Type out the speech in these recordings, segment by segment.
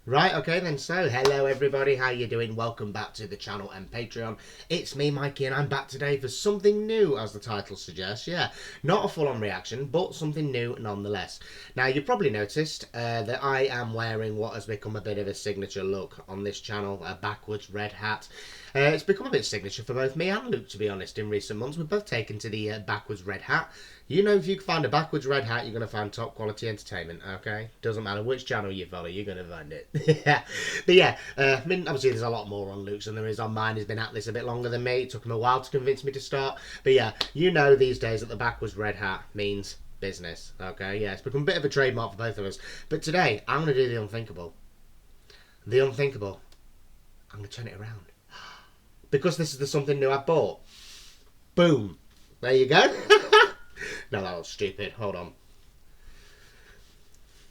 Right, okay then, so hello everybody, how you doing? Welcome back to the channel and Patreon. It's me, Mikey, and I'm back today for something new, as the title suggests. Yeah, not a full-on reaction, but something new nonetheless. Now, you've probably noticed that I am wearing what has become a bit of a signature look on this channel, a backwards red hat. It's become a bit signature for both me and Luke, to be honest, in recent months. We've both taken to the backwards red hat. You know, if you find a backwards red hat, you're going to find top quality entertainment, okay? Doesn't matter which channel you follow, you're going to find it. Yeah. But yeah, I mean, obviously there's a lot more on Luke's than there is on mine. He's been at this a bit longer than me. It took him a while to convince me to start. But yeah, you know these days that the backwards red hat means business, okay? Yeah, it's become a bit of a trademark for both of us. But today, I'm going to do the unthinkable. The unthinkable. I'm going to turn it around. Because this is the something new I bought. Boom. There you go. No, that was stupid. Hold on.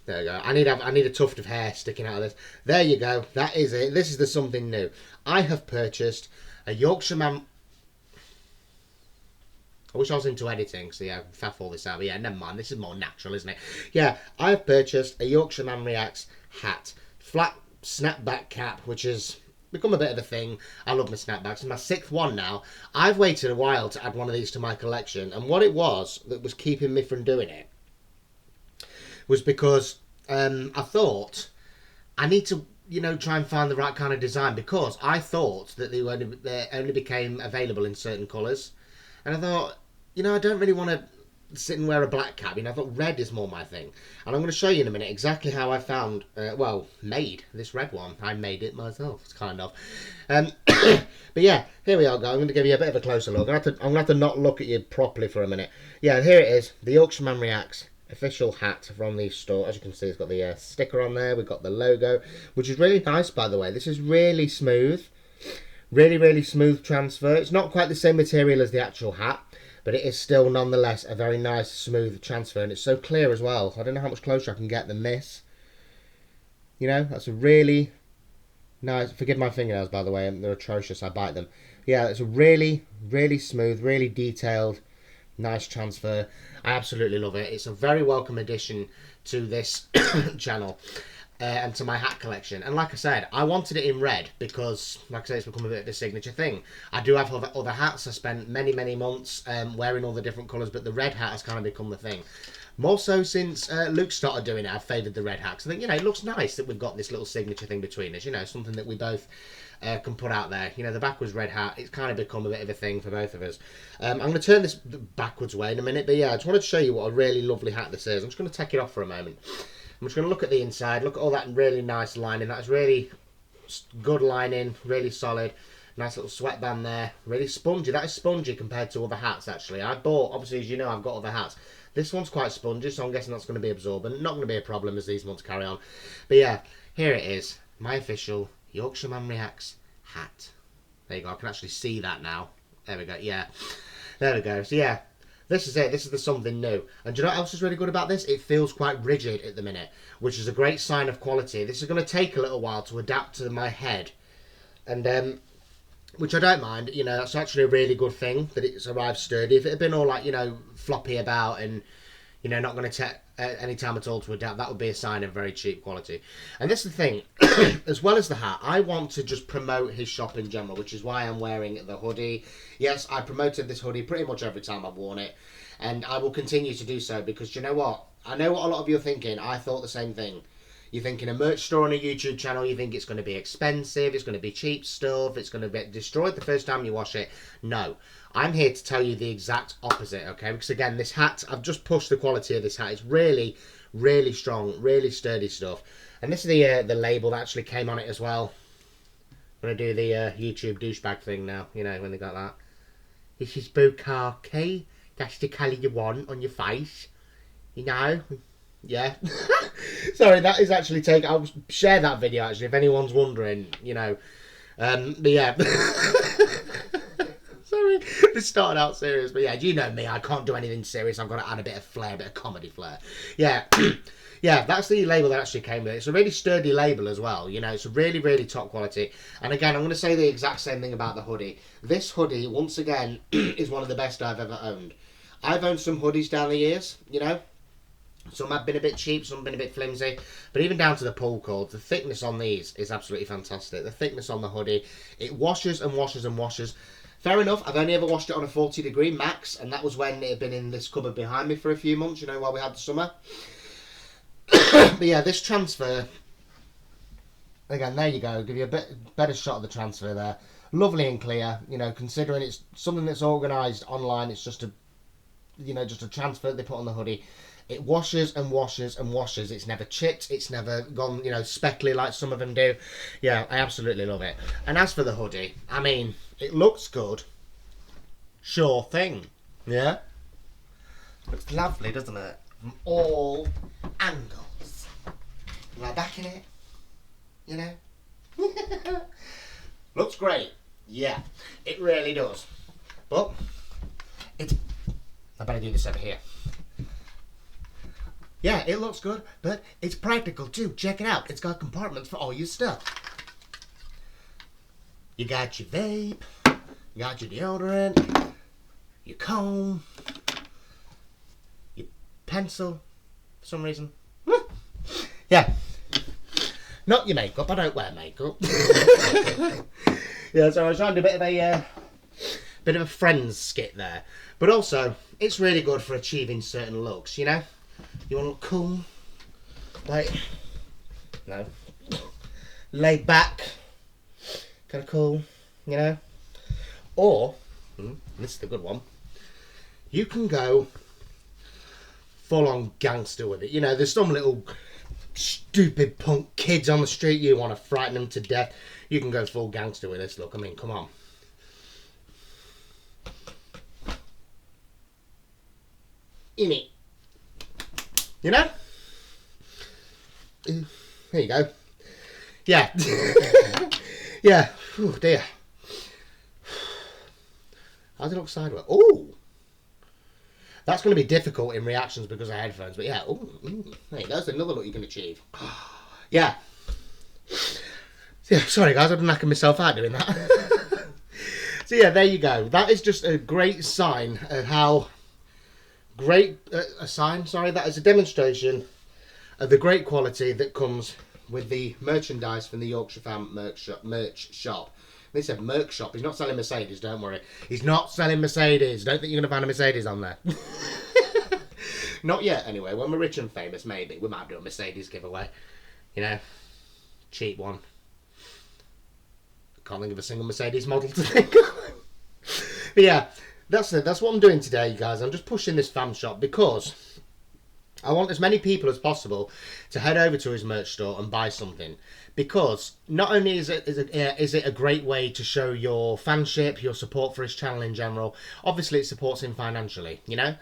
There we go. I need a tuft of hair sticking out of this. There you go. That is it. This is the something new. I have purchased a Yorkshireman. I wish I was into editing, so yeah, faff all this out. But yeah, never mind. This is more natural, isn't it? Yeah, I have purchased a Yorkshireman Reacts hat. Flat snapback cap, which has become a bit of a thing. I love my snapbacks. It's my 6th one now. I've waited a while to add one of these to my collection, and what it was that was keeping me from doing it was because I thought I need to, try and find the right kind of design, because I thought that they only became available in certain colours, and I thought, I don't really want to sit and wear a black cap. I thought red is more my thing, and I'm going to show you in a minute exactly how I found, made this red one. I made it myself, kind of. But yeah, here we are, guys. I'm going to give you a bit of a closer look. I'm going to have to not look at you properly for a minute. Yeah, here it is, the Yorkshireman Reacts official hat from the store. As you can see, it's got the sticker on there. We've got the logo, which is really nice, by the way. This is really smooth. Really smooth transfer. It's not quite the same material as the actual hat, but it is still nonetheless a very nice smooth transfer, and it's so clear as well. I don't know how much closer I can get than this. That's a really nice. Forgive my fingernails, by the way. They're atrocious. I bite them. Yeah, it's a really smooth, really detailed, nice transfer. I absolutely love it. It's a very welcome addition to this channel and to my hat collection. And like I said, I wanted it in red because, like I say, it's become a bit of a signature thing. I do have other hats. I spent many months wearing all the different colours, but the red hat has kind of become the thing. More so since Luke started doing it, I've favoured the red hat. Because I think, it looks nice that we've got this little signature thing between us. Something that we both can put out there. The backwards red hat, it's kind of become a bit of a thing for both of us. I'm going to turn this backwards way in a minute. But yeah, I just wanted to show you what a really lovely hat this is. I'm just going to take it off for a moment. I'm just going to look at the inside. Look at all that really nice lining. That's really good lining, really solid. Nice little sweatband there. Really spongy. That is spongy compared to other hats, actually. I bought, obviously, as you know, I've got other hats. This one's quite spongy, so I'm guessing that's going to be absorbent. Not going to be a problem as these months carry on. But yeah, here it is. My official Yorkshireman Reacts hat. There you go. I can actually see that now. There we go. Yeah. There we go. So yeah, this is it. This is the something new. And do you know what else is really good about this? It feels quite rigid at the minute, which is a great sign of quality. This is going to take a little while to adapt to my head. And which I don't mind. That's actually a really good thing that it's arrived sturdy. If it had been all like, floppy about and, not going to take any time at all to adapt, that would be a sign of very cheap quality. And this is the thing, as well as the hat, I want to just promote his shop in general, which is why I'm wearing the hoodie. Yes, I promoted this hoodie pretty much every time I've worn it, and I will continue to do so, because you know what? I know what a lot of you are thinking. I thought the same thing. You're thinking a merch store on a YouTube channel, you think it's going to be expensive, it's going to be cheap stuff, it's going to be destroyed the first time you wash it. No. I'm here to tell you the exact opposite, okay? Because again, this hat, I've just pushed the quality of this hat. It's really strong, really sturdy stuff. And this is the label that actually came on it as well. I'm going to do the YouTube douchebag thing now, when they got that. This is Bukkake. That's the colour you want on your face. Yeah. Sorry, that is actually taken. I'll share that video actually if anyone's wondering, but yeah. Sorry, this started out serious, but yeah, you know me, I can't do anything serious. I've got to add a bit of flair, a bit of comedy flair. Yeah. Yeah, that's the label that actually came with it. It's a really sturdy label as well. It's a really top quality. And again, I'm going to say the exact same thing about the hoodie. This hoodie, once again, is one of the best I've ever owned. I've owned some hoodies down the years, Some have been a bit cheap, some have been a bit flimsy. But even down to the pull cord, the thickness on these is absolutely fantastic. The thickness on the hoodie, it washes and washes and washes. Fair enough, I've only ever washed it on a 40 degree max, and that was when it had been in this cupboard behind me for a few months, you know, while we had the summer. But yeah, this transfer, again, there you go, give you a better shot of the transfer there. Lovely and clear, you know, considering it's something that's organised online, it's just a, you know, just a transfer that they put on the hoodie. It washes and washes and washes. It's never chipped. It's never gone, you know, speckly like some of them do. Yeah, I absolutely love it. And as for the hoodie, I mean, it looks good. Sure thing. Yeah? Looks lovely, doesn't it? From all angles. Like back in it. You know? Looks great. Yeah, it really does. But, I better do this over here. Yeah, it looks good, but it's practical too. Check it out. It's got compartments for all your stuff. You got your vape, you got your deodorant, your comb, your pencil, for some reason. Yeah. Not your makeup. I don't wear makeup. Yeah, so I was trying to do a bit of a Friends skit there. But also, it's really good for achieving certain looks, you know? You want to look cool? Like, no. Laid back. Kind of cool, you know? Or, this is the good one, you can go full on gangster with it. You know, there's some little stupid punk kids on the street, you want to frighten them to death. You can go full gangster with this look. I mean, come on. In it. You know? There you go. Yeah. Yeah. Oh dear. How does it look sideways? Oh! That's going to be difficult in reactions because of headphones. But yeah. Oh, there you go. That's another look you can achieve. Yeah. Yeah. Sorry guys, I'm knacking myself out doing that. So yeah, there you go. That is just a great sign of how great that is a demonstration of the great quality that comes with the merchandise from the Yorkshire Fam merch shop. They said merch shop. He's not selling Mercedes, don't worry. He's not selling Mercedes. Don't think you're going to find a Mercedes on there. Not yet, anyway. When we're rich and famous, maybe. We might do a Mercedes giveaway. You know, cheap one. Can't think of a single Mercedes model to think of. But yeah, that's it. That's what I'm doing today, guys. I'm just pushing this fam shop because I want as many people as possible to head over to his merch store and buy something. Because not only is it a great way to show your fanship, your support for his channel in general, obviously it supports him financially, you know.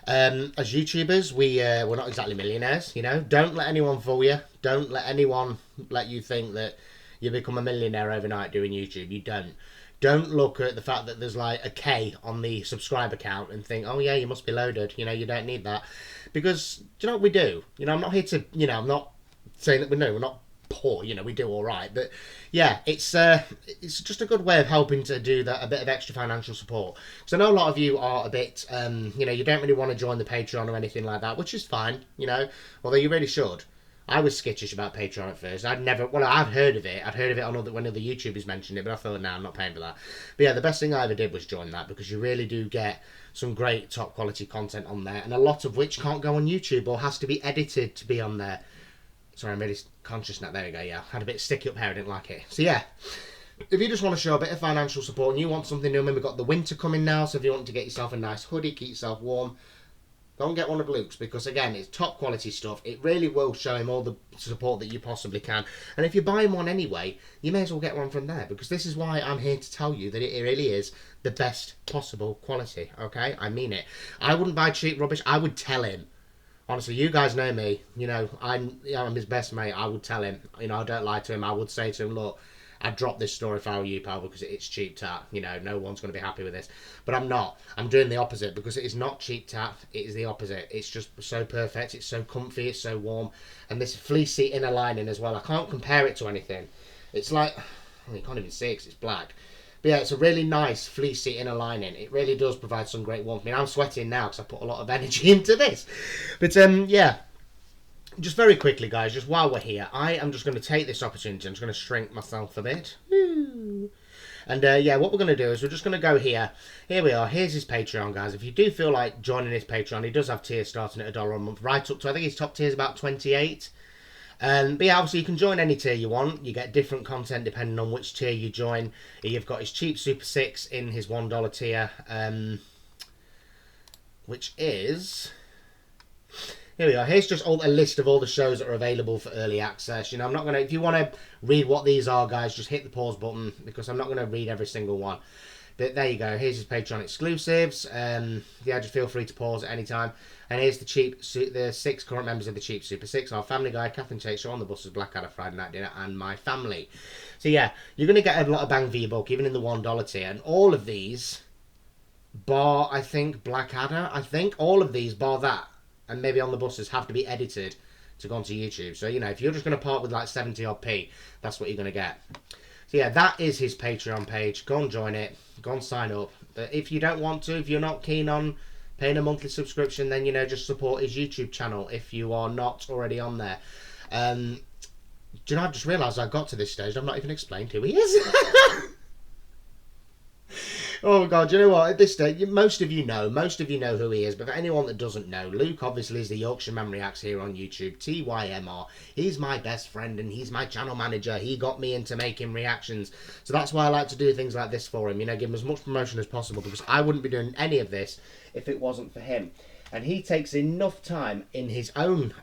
As YouTubers, we're not exactly millionaires, you know. Don't let anyone fool you. Don't let anyone let you think that you become a millionaire overnight doing YouTube. You don't. Don't look at the fact that there's like a K on the subscriber count and think, oh yeah, you must be loaded. You know, you don't need that. Because, do you know what we do? You know, I'm not here to, you know, I'm not saying that we're not poor, you know, we do all right. But yeah, it's just a good way of helping to do that, a bit of extra financial support. Because I know a lot of you are a bit, you know, you don't really want to join the Patreon or anything like that, which is fine, you know, although you really should. I was skittish about Patreon at first. I'd heard of it. I'd heard of it on when other YouTubers mentioned it, but I thought, nah, I'm not paying for that. But yeah, the best thing I ever did was join that, because you really do get some great top quality content on there, and a lot of which can't go on YouTube or has to be edited to be on there. Sorry, I'm really conscious now. There we go, yeah. Had a bit sticky up hair, I didn't like it. So yeah, if you just want to show a bit of financial support and you want something new, I mean, we've got the winter coming now, so if you want to get yourself a nice hoodie, keep yourself warm, go and get one of Luke's, because again, it's top quality stuff. It really will show him all the support that you possibly can. And if you buy him one anyway, you may as well get one from there, because this is why I'm here to tell you that it really is the best possible quality, okay? I mean it. I wouldn't buy cheap rubbish. I would tell him. Honestly, you guys know me. You know, I'm his best mate. I would tell him. You know, I don't lie to him. I would say to him, look, I'd drop this store if I were you, pal, because it's cheap tat. You know, no one's going to be happy with this. But I'm not. I'm doing the opposite, because it is not cheap tat. It is the opposite. It's just so perfect. It's so comfy. It's so warm. And this fleecy inner lining as well. I can't compare it to anything. It's like, you can't even see it because it's black. But yeah, it's a really nice fleecy inner lining. It really does provide some great warmth. I mean, I'm sweating now because I put a lot of energy into this. But yeah. just very quickly, guys, just while we're here, I am just going to take this opportunity. I'm just going to shrink myself a bit. And yeah, what we're going to do is we're just going to go here. Here we are. Here's his Patreon, guys. If you do feel like joining his Patreon, he does have tiers starting at $1 a month, right up to, I think his top tier is about 28. But yeah, obviously you can join any tier you want. You get different content depending on which tier you join. You've got his cheap Super 6 in his $1 tier, which is... Here we are. Here's just a list of all the shows that are available for early access. You know, I'm not going to... If you want to read what these are, guys, just hit the pause button, because I'm not going to read every single one. But there you go. Here's his Patreon exclusives. Yeah, just feel free to pause at any time. And here's the 6 current members of the Cheap Super 6 are Family Guy, Catherine Tate Show, On the Buses, Blackadder, Friday Night Dinner, and My Family. So yeah, you're going to get a lot of bang for your buck, even in the $1 tier. And all of these, bar, I think, Blackadder, all of these, bar that, and maybe On the Buses, have to be edited to go onto YouTube. So, you know, if you're just going to part with like 70 odd p, that's what you're going to get. So yeah, that is his Patreon page. Go and join it. Go and sign up. But if you don't want to, if you're not keen on paying a monthly subscription, then, you know, just support his YouTube channel if you are not already on there. Do you know, I've just realised I got to this stage, I've not even explained who he is. Oh God, you know what? At this stage, most of you know who he is. But for anyone that doesn't know, Luke obviously is the Yorkshireman Reacts here on YouTube. TYMR. He's my best friend and he's my channel manager. He got me into making reactions, so that's why I like to do things like this for him. You know, give him as much promotion as possible, because I wouldn't be doing any of this if it wasn't for him. And he takes enough time in his own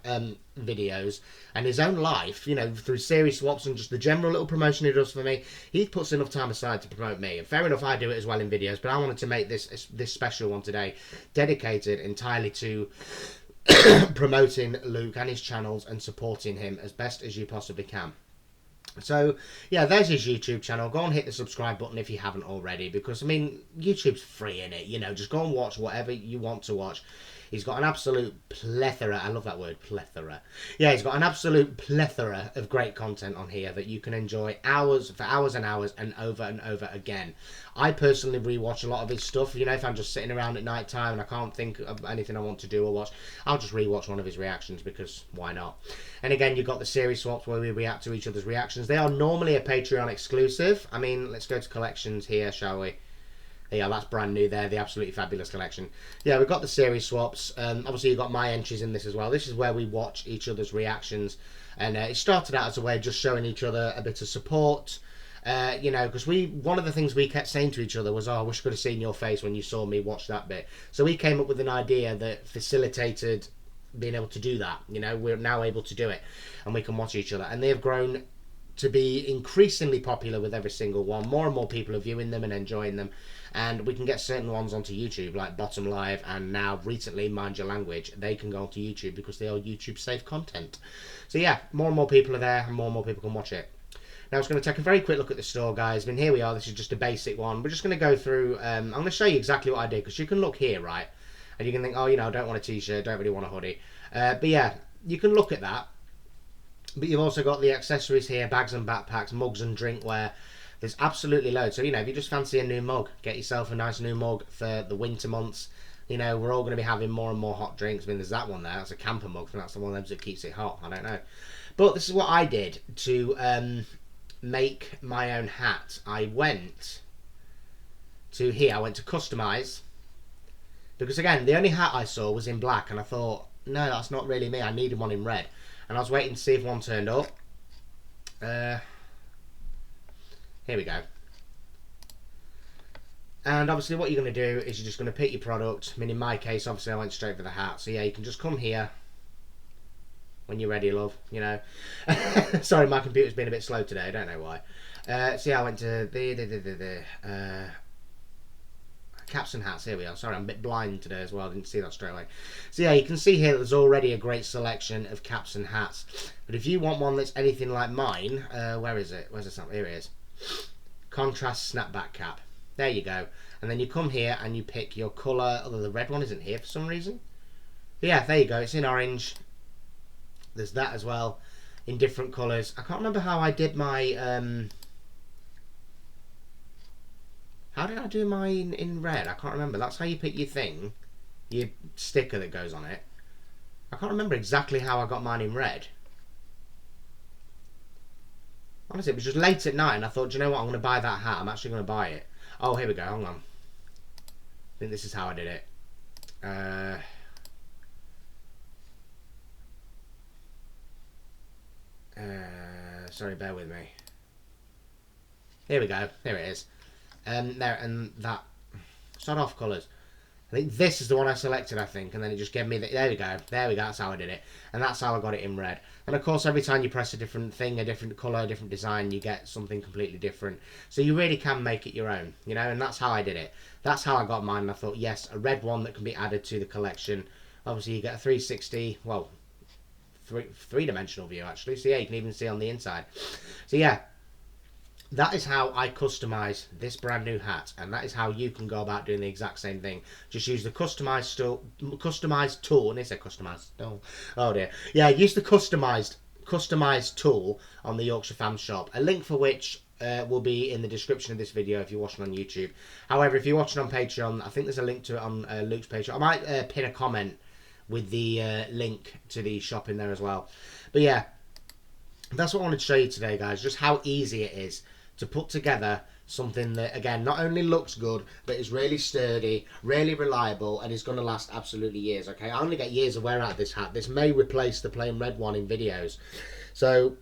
videos and his own life, you know, through series swaps and just the general little promotion he does for me. He puts enough time aside to promote me. And fair enough, I do it as well in videos, but I wanted to make this special one today dedicated entirely to promoting Luke and his channels and supporting him as best as you possibly can. So, yeah, there's his YouTube channel. Go and hit the subscribe button if you haven't already, because, I mean, YouTube's free, innit? You know, just go and watch whatever you want to watch. He's got an absolute plethora. I love that word, plethora. Yeah, he's got an absolute plethora of great content on here that you can enjoy for hours and hours and over again. I personally rewatch a lot of his stuff. You know, if I'm just sitting around at night time and I can't think of anything I want to do or watch, I'll just rewatch one of his reactions, because why not? And again, you've got the series swaps where we react to each other's reactions. They are normally a Patreon exclusive. I mean, let's go to collections here, shall we? Yeah, that's brand new there, the absolutely fabulous collection. Yeah, we've got the series swaps. Obviously, you've got my entries in this as well. This is where we watch each other's reactions. And it started out as a way of just showing each other a bit of support. You know, because one of the things we kept saying to each other was, oh, I wish I could have seen your face when you saw me watch that bit. So we came up with an idea that facilitated being able to do that. You know, we're now able to do it. And we can watch each other. And they have grown to be increasingly popular with every single one. More and more people are viewing them and enjoying them. And we can get certain ones onto YouTube, like Bottom Live, and now recently Mind Your Language. They can go onto YouTube because they are YouTube safe content. So yeah, more and more people are there, and more people can watch it. Now it's going to take a very quick look at the store, guys. I mean, here we are. This is just a basic one. We're just going to go through. I'm going to show you exactly what I did, because you can look here, right? And you can think, oh, you know, I don't want a t-shirt, don't really want a hoodie. But yeah, you can look at that. But you've also got the accessories here, bags and backpacks, mugs and drinkware. There's absolutely loads. So, you know, if you just fancy a new mug, get yourself a nice new mug for the winter months. You know, we're all going to be having more and more hot drinks. I mean, there's that one there. That's a camper mug, and that's the one of them that keeps it hot. I don't know. But this is what I did to make my own hat. I went to here. I went to customize. Because, again, the only hat I saw was in black. And I thought, no, that's not really me. I needed one in red. And I was waiting to see if one turned up. Here we go. And obviously what you're going to do is you're just going to pick your product. I mean, in my case, obviously I went straight for the hat. So yeah, you can just come here when you're ready, love, you know. Sorry, my computer's been a bit slow today. I don't know why. So yeah, I went to the caps and hats. Here we are. Sorry, I'm a bit blind today as well. I didn't see that straight away. So yeah, you can see here that there's already a great selection of caps and hats. But if you want one that's anything like mine, where is it? Where's the sample? Here it is. Contrast snapback cap. There you go. And then you come here and you pick your colour. Although the red one isn't here for some reason. But yeah, there you go. It's in orange. There's that as well in different colours. I can't remember how I did my... how did I do mine in red? I can't remember. That's how you pick your thing. Your sticker that goes on it. I can't remember exactly how I got mine in red. Honestly, it was just late at night and I thought, do you know what, I'm going to buy that hat. I'm actually going to buy it. Oh, here we go, hang on. I think this is how I did it. Sorry, bear with me. Here we go. Here it is. There, and that. Start off colours. I think this is the one I selected, I think, and then it just gave me the... There we go. There we go. That's how I did it. And that's how I got it in red. And, of course, every time you press a different thing, a different colour, a different design, you get something completely different. So you really can make it your own, you know, and that's how I did it. That's how I got mine, and I thought, yes, a red one that can be added to the collection. Obviously, you get a 360, well, three-dimensional view, actually. So, yeah, you can even see on the inside. So, yeah. That is how I customise this brand new hat, and that is how you can go about doing the exact same thing. Just use the customised tool, and it's a customised tool. Oh dear. Yeah, use the customised tool on the Yorkshire Fam shop, a link for which will be in the description of this video if you're watching on YouTube. However, if you're watching on Patreon, I think there's a link to it on Luke's Patreon. I might pin a comment with the link to the shop in there as well. But yeah, that's what I wanted to show you today, guys, just how easy it is to put together something that, again, not only looks good, but is really sturdy, really reliable, and is going to last absolutely years, okay? I only get years of wear out of this hat. This may replace the plain red one in videos. So,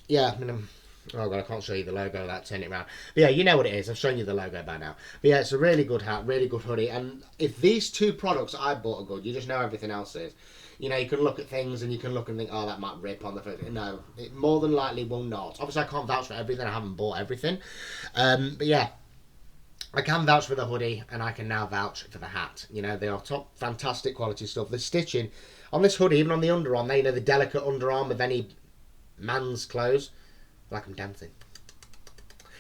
yeah, I mean, oh God, I can't show you the logo without turning it around. But yeah, you know what it is. I've shown you the logo by now. But yeah, it's a really good hat, really good hoodie. And if these two products I bought are good, you just know everything else is. You know, you can look at things and you can look and think, oh, that might rip on the first. No, it more than likely will not. Obviously, I can't vouch for everything. I haven't bought everything. But yeah, I can vouch for the hoodie and I can now vouch for the hat. You know, they are top, fantastic quality stuff. The stitching on this hoodie, even on the underarm, there, you know, the delicate underarm of any man's clothes. Like I'm dancing.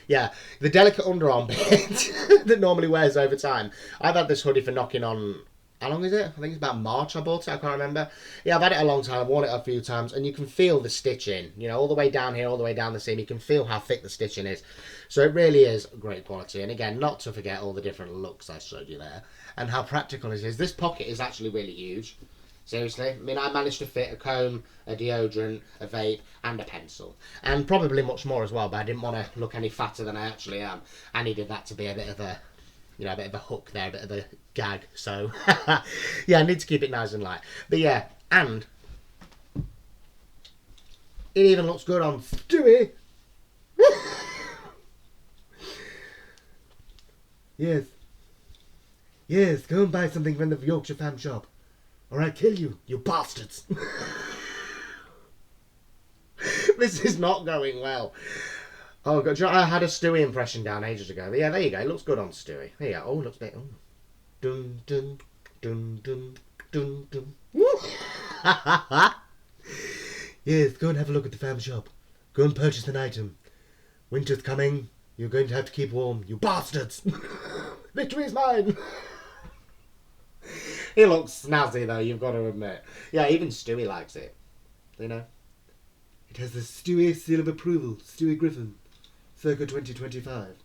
Yeah, the delicate underarm bit that normally wears over time. I've had this hoodie for knocking on... How long is it? I think it's about March I bought it. I can't remember. Yeah, I've had it a long time. I've worn it a few times. And you can feel the stitching. You know, all the way down here, all the way down the seam. You can feel how thick the stitching is. So it really is great quality. And again, not to forget all the different looks I showed you there. And how practical it is. This pocket is actually really huge. Seriously. I mean, I managed to fit a comb, a deodorant, a vape, and a pencil. And probably much more as well. But I didn't want to look any fatter than I actually am. I needed that to be a bit of a... You know, a bit of a hook there, a bit of a gag. So, yeah, I need to keep it nice and light. But yeah, and it even looks good on Stewie. Yes. Yes, go and buy something from the Yorkshire Fam shop. Or I kill you, you bastards. This is not going well. Oh God, I had a Stewie impression down ages ago. But yeah, there you go. It looks good on Stewie. There you go. Oh, it looks a bit... Oh. Dun, dun, dun, dun, dun, dun. Yes, go and have a look at the Fam shop. Go and purchase an item. Winter's coming. You're going to have to keep warm, you bastards. Victory is mine. He looks snazzy, though, you've got to admit. Yeah, even Stewie likes it. You know? It has the Stewie seal of approval. Stewie Griffin. Circa 2025.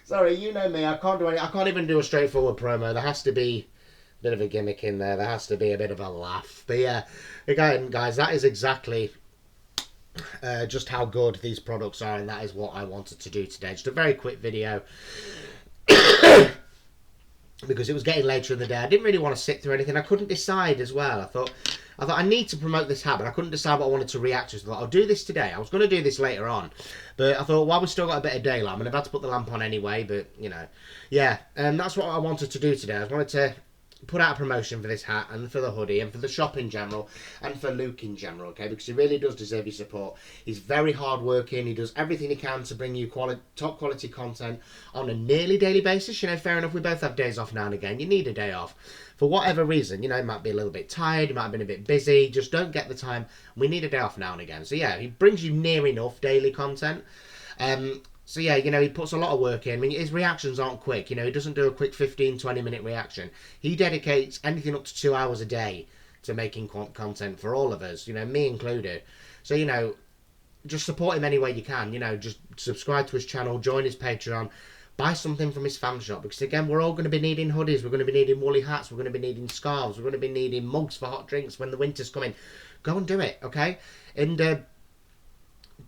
Sorry, you know me. I can't even do a straightforward promo. There has to be a bit of a gimmick in there. There has to be a bit of a laugh. But yeah, again, guys, that is exactly just how good these products are, and that is what I wanted to do today. Just a very quick video. Because it was getting later in the day. I didn't really want to sit through anything. I couldn't decide as well. I thought I need to promote this hat, but I couldn't decide what I wanted to react to. So I thought, I'll do this today. I was going to do this later on. But I thought, while we've still got a bit of daylight, I'm going to have to put the lamp on anyway. But, you know, yeah. And that's what I wanted to do today. I wanted to put out a promotion for this hat and for the hoodie and for the shop in general and for Luke in general, okay? Because he really does deserve your support. He's very hard working. He does everything he can to bring you top quality content on a nearly daily basis. You know, fair enough, we both have days off now and again. You need a day off. For whatever reason, you know, you might be a little bit tired, you might have been a bit busy, just don't get the time. We need a day off now and again. So yeah, he brings you near enough daily content. So yeah, you know, he puts a lot of work in. I mean, his reactions aren't quick. You know, he doesn't do a quick 15, 20-minute reaction. He dedicates anything up to 2 hours a day to making content for all of us, you know, me included. So, you know, just support him any way you can. You know, just subscribe to his channel, join his Patreon, buy something from his fan shop, because again, we're all going to be needing hoodies, we're going to be needing woolly hats, we're going to be needing scarves, we're going to be needing mugs for hot drinks when the winter's coming. Go and do it, okay? And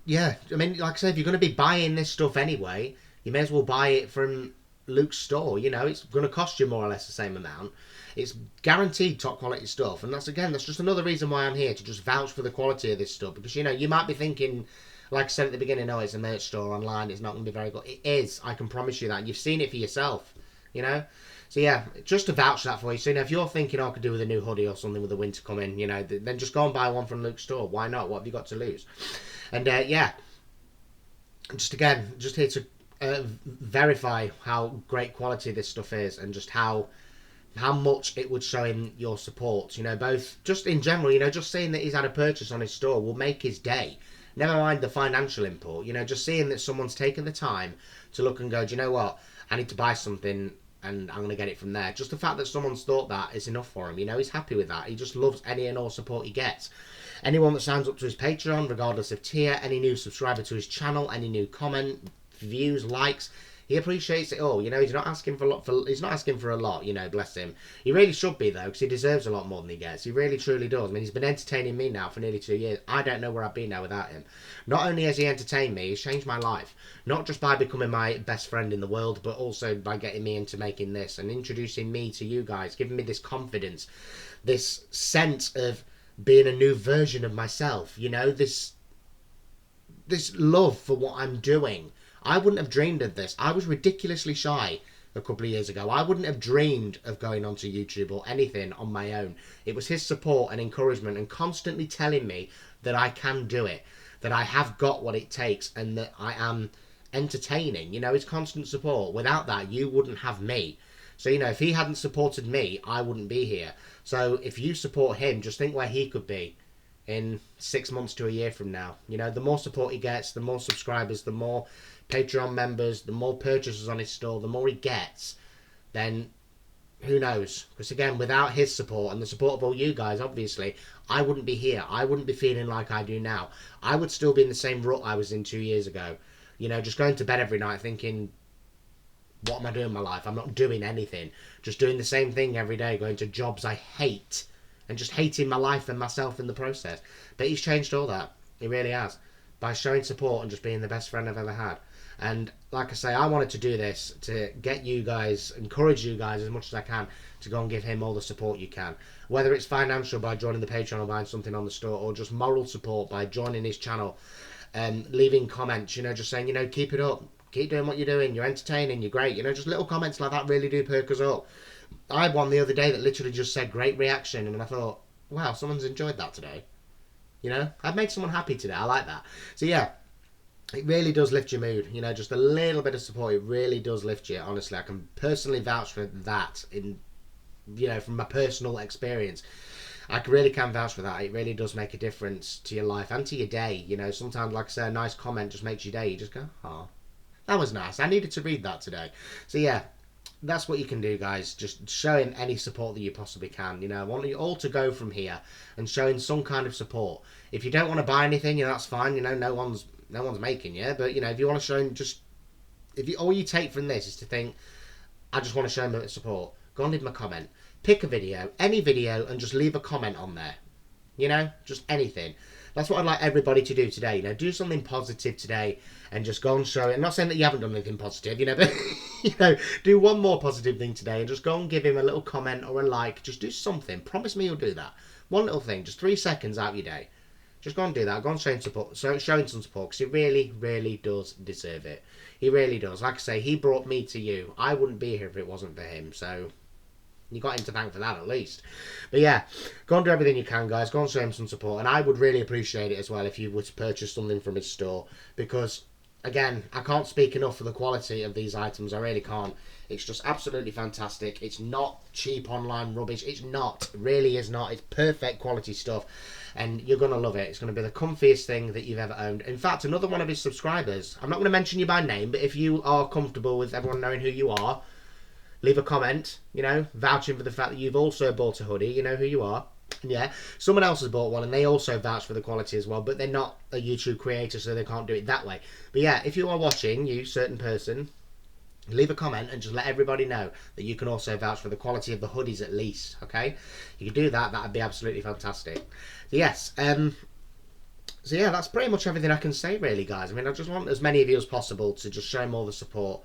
yeah, I mean, like I said, if you're going to be buying this stuff anyway, you may as well buy it from Luke's store. You know, it's going to cost you more or less the same amount. It's guaranteed top quality stuff, and that's just another reason why I'm here, to just vouch for the quality of this stuff. Because, you know, you might be thinking, like I said at the beginning, oh, it's a merch store online, it's not going to be very good. It is, I can promise you that. And you've seen it for yourself, you know. So yeah, just to vouch that for you. So, you know, if you're thinking, oh, I could do with a new hoodie or something with the winter coming, you know, then just go and buy one from Luke's store. Why not? What have you got to lose? And yeah, just here to verify how great quality this stuff is, and just how much it would show in your support. You know, both just in general, you know, just seeing that he's had a purchase on his store will make his day. Never mind the financial import. You know, just seeing that someone's taken the time to look and go, do you know what? I need to buy something, and I'm going to get it from there. Just the fact that someone's thought that is enough for him. You know, he's happy with that. He just loves any and all support he gets. Anyone that signs up to his Patreon, regardless of tier, any new subscriber to his channel, any new comment, views, likes, he appreciates it all. You know, he's not asking for a lot. He's not asking for a lot. You know, bless him. He really should be though, because he deserves a lot more than he gets. He really, truly does. I mean, he's been entertaining me now for nearly 2 years. I don't know where I'd be now without him. Not only has he entertained me, he's changed my life. Not just by becoming my best friend in the world, but also by getting me into making this and introducing me to you guys, giving me this confidence, this sense of being a new version of myself. You know, this love for what I'm doing. I wouldn't have dreamed of this. I was ridiculously shy a couple of years ago. I wouldn't have dreamed of going onto YouTube or anything on my own. It was his support and encouragement and constantly telling me that I can do it, that I have got what it takes, and that I am entertaining. You know, his constant support. Without that, you wouldn't have me. So, you know, if he hadn't supported me, I wouldn't be here. So if you support him, just think where he could be in 6 months to a year from now. You know, the more support he gets, the more subscribers, the more Patreon members, the more purchases on his store, the more he gets, then who knows? Because again, without his support and the support of all you guys, obviously, I wouldn't be here. I wouldn't be feeling like I do now. I would still be in the same rut I was in 2 years ago. You know, just going to bed every night thinking, what am I doing in my life? I'm not doing anything. Just doing the same thing every day, going to jobs I hate, and just hating my life and myself in the process. But he's changed all that. He really has. By showing support and just being the best friend I've ever had. And like I say, I wanted to do this to get you guys, encourage you guys as much as I can to go and give him all the support you can. Whether it's financial by joining the Patreon or buying something on the store, or just moral support by joining his channel and leaving comments, you know, just saying, you know, keep it up, keep doing what you're doing, you're entertaining, you're great. You know, just little comments like that really do perk us up. I had one the other day that literally just said great reaction, and I thought, wow, someone's enjoyed that today. You know, I've made someone happy today. I like that. So yeah, it really does lift your mood. You know, just a little bit of support, it really does lift you. Honestly, I can personally vouch for that in, you know, from my personal experience. I really can vouch for that. It really does make a difference to your life and to your day. You know, sometimes, like I say, a nice comment just makes your day. You just go, oh, that was nice. I needed to read that today. So yeah, that's what you can do, guys. Just showing any support that you possibly can. You know, I want you all to go from here and showing some kind of support. If you don't want to buy anything, you know, that's fine. You know, no one's making you. But you know, if you want to show him, just if you all you take from this is to think, I just want to show him a bit of support. Go and leave him a comment. Pick a video, any video, and just leave a comment on there. You know, just anything. That's what I'd like everybody to do today. You know, do something positive today and just go and show it. I'm not saying that you haven't done anything positive, you know, but, you know, do one more positive thing today and just go and give him a little comment or a like. Just do something. Promise me you'll do that. One little thing, just 3 seconds out of your day. Just go and do that. Go and show him support, showing some support, because he really, really does deserve it. He really does. Like I say, he brought me to you. I wouldn't be here if it wasn't for him, so you got him to thank for that at least. But yeah, go and do everything you can, guys. Go and show him some support. And I would really appreciate it as well if you were to purchase something from his store. Because, again, I can't speak enough for the quality of these items. I really can't. It's just absolutely fantastic. It's not cheap online rubbish. It's not. It really is not. It's perfect quality stuff. And you're going to love it. It's going to be the comfiest thing that you've ever owned. In fact, another one of his subscribers, I'm not going to mention you by name, but if you are comfortable with everyone knowing who you are, leave a comment, you know, vouching for the fact that you've also bought a hoodie, you know who you are. And yeah, someone else has bought one and they also vouch for the quality as well, but they're not a YouTube creator, so they can't do it that way. But yeah, if you are watching, you certain person, leave a comment and just let everybody know that you can also vouch for the quality of the hoodies at least. Okay, you can do that. That'd be absolutely fantastic. So yes, so yeah, that's pretty much everything I can say really, guys. I mean, I just want as many of you as possible to just show him all the support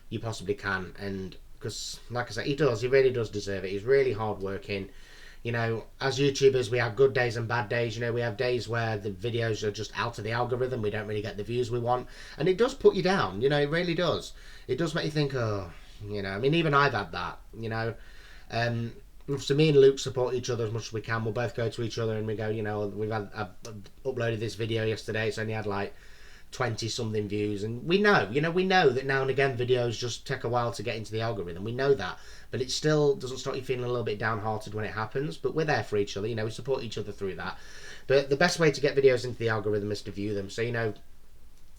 you possibly can, and because like I said, he really does deserve it. He's really hard working. You know, as YouTubers, we have good days and bad days. You know, we have days where the videos are just out of the algorithm. We don't really get the views we want. And it does put you down. You know, it really does. It does make you think, oh, you know, I mean, even I've had that, you know. So me and Luke support each other as much as we can. We'll both go to each other and we go, you know, I've uploaded this video yesterday. It's only had like 20 something views, and we know that now and again videos just take a while to get into the algorithm. We know that, but it still doesn't stop you feeling a little bit downhearted when it happens. But we're there for each other, you know, we support each other through that. But the best way to get videos into the algorithm is to view them. So, you know,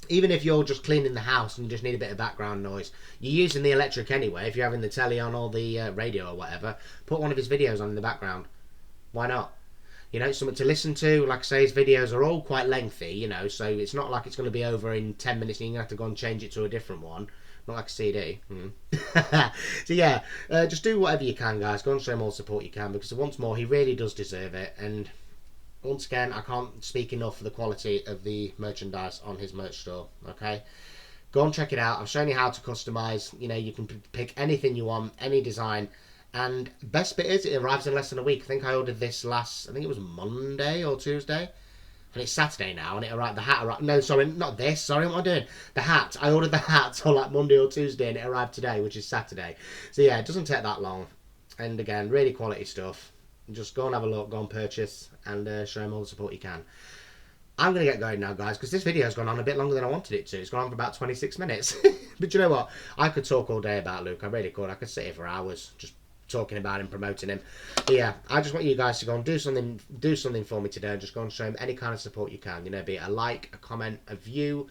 even if you're just cleaning the house and you just need a bit of background noise, you're using the electric anyway. If you're having the telly on or the radio or whatever, put one of his videos on in the background. Why not? You know, something to listen to. Like I say, his videos are all quite lengthy, you know, so it's not like it's going to be over in 10 minutes and you're going to have to go and change it to a different one. Not like a CD. So yeah, just do whatever you can, guys. Go and show him all the support you can, because once more, he really does deserve it. And once again, I can't speak enough for the quality of the merchandise on his merch store, okay? Go and check it out. I've shown you how to customize. You know, you can pick anything you want, any design. And best bit is, it arrives in less than a week. I think I ordered this I think it was Monday or Tuesday. And it's Saturday now, and it arrived. The hat arrived. No, sorry, not this. Sorry, what am I doing? The hat. I ordered the hat on like Monday or Tuesday, and it arrived today, which is Saturday. So yeah, it doesn't take that long. And again, really quality stuff. Just go and have a look, go and purchase, and show them all the support you can. I'm going to get going now, guys, because this video has gone on a bit longer than I wanted it to. It's gone on for about 26 minutes. But you know what? I could talk all day about Luke. I really could. I could sit here for hours just talking about him, promoting him. But yeah, I just want you guys to go and do something for me today. Just go and show him any kind of support you can. You know, be it a like, a comment, a view,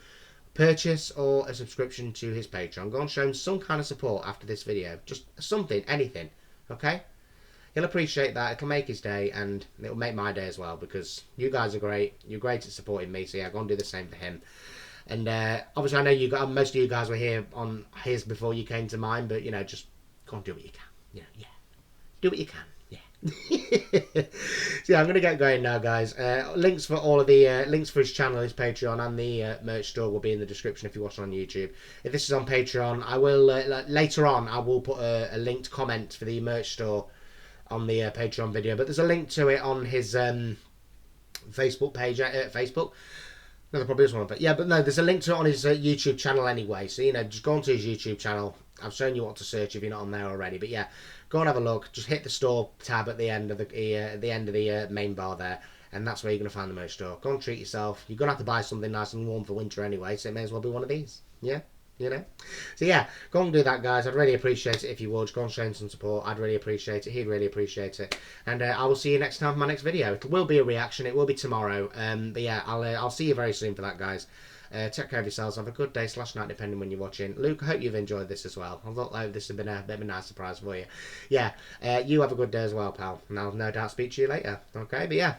purchase, or a subscription to his Patreon. Go and show him some kind of support after this video. Just something, anything. Okay? He'll appreciate that. It'll make his day, and it'll make my day as well, because you guys are great. You're great at supporting me, so yeah, go and do the same for him. And obviously, I know most of you guys were here on his before you came to mine, but you know, just go and do what you can. You know, yeah, do what you can. Yeah. So yeah, I'm gonna get going now, guys. Links for all of the links for his channel, his Patreon, and the merch store will be in the description if you're watching on YouTube. If this is on Patreon, I will later on. I will put a linked comment for the merch store on the Patreon video, but there's a link to it on his Facebook page. Facebook. No, there probably is one, but yeah, but no, there's a link to it on his YouTube channel anyway. So you know, just go onto his YouTube channel. I've shown you what to search if you're not on there already. But yeah, go and have a look. Just hit the store tab at the end of the main bar there, and that's where you're gonna find the merch store. Go and treat yourself. You're gonna have to buy something nice and warm for winter anyway, so it may as well be one of these. Yeah. You know, so yeah, go and do that, guys. I'd really appreciate it if you would. Go and show him some support. I'd really appreciate it. He'd really appreciate it. And I will see you next time for my next video. It will be a reaction. It will be tomorrow. But yeah, I'll see you very soon for that, guys. Take care of yourselves. Have a good day / night, depending when you're watching. Luke, I hope you've enjoyed this as well. I thought this has been a bit of a nice surprise for you. Yeah, you have a good day as well, pal. And I'll no doubt speak to you later. Okay, but yeah,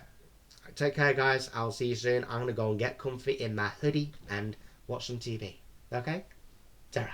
take care, guys. I'll see you soon. I'm gonna go and get comfy in my hoodie and watch some TV. Okay. Ta-ra.